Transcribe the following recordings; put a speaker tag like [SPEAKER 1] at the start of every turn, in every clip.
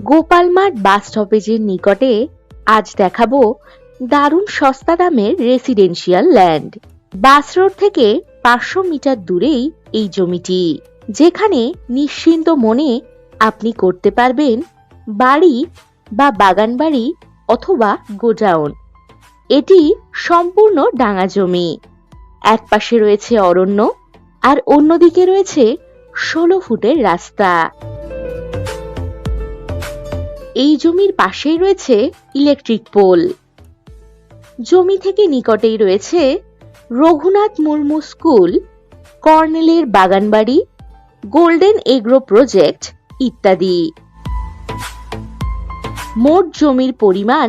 [SPEAKER 1] গোপালমাঠ বাস স্টপেজের নিকটে আজ দেখাবো দারুণ সস্তা দামের রেসিডেন্সিয়াল ল্যান্ড। বাস রোড থেকে 500 মিটার দূরেই এই জমিটি, যেখানে নিশ্চিন্ত মনে আপনি করতে পারবেন বাড়ি বা বাগান বাড়ি অথবা গোডাউন। এটি সম্পূর্ণ ডাঙা জমি। এক পাশে রয়েছে অরণ্য আর অন্যদিকে রয়েছে 16 ফুটের রাস্তা। এই জমির পাশেই রয়েছে ইলেকট্রিক পোল। জমি থেকে নিকটেই রয়েছে রঘুনাথ মুর্মু স্কুল, কর্নেলের বাগানবাড়ি, গোল্ডেন এগ্রো প্রজেক্ট ইত্যাদি। মোট জমির পরিমাণ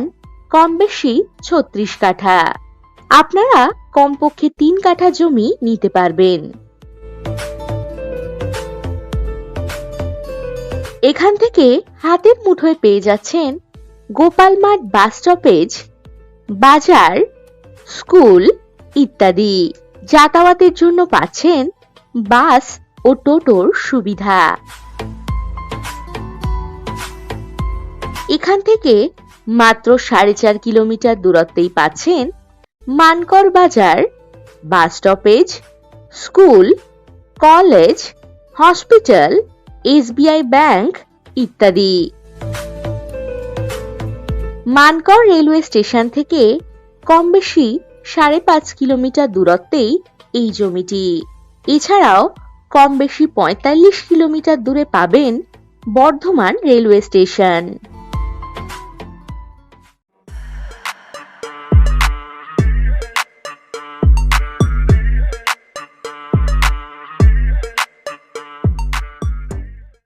[SPEAKER 1] কম বেশি 36 কাঠা। আপনারা কমপক্ষে 3 কাঠা জমি নিতে পারবেন। এখান থেকে হাতের মুঠোয় পেয়ে যাচ্ছেন গোপালমাঠ বাস স্টপেজ, বাজার, স্কুল ইত্যাদি। যাতায়াতের জন্য পাচ্ছেন বাস ও টোটোর সুবিধা। এখান থেকে মাত্র 4.5 কিলোমিটার দূরত্বেই পাচ্ছেন মানকর বাজার, bus stoppage, school, college, hospital, SBI bank ইত্যাদি। মানকর রেলওয়ে স্টেশন থেকে কম বেশি 5.5 কিলোমিটার দূরত্বেই এই জমিটি। এছাড়াও কম বেশি 45 কিলোমিটার দূরে পাবেন বর্ধমান রেলওয়ে স্টেশন।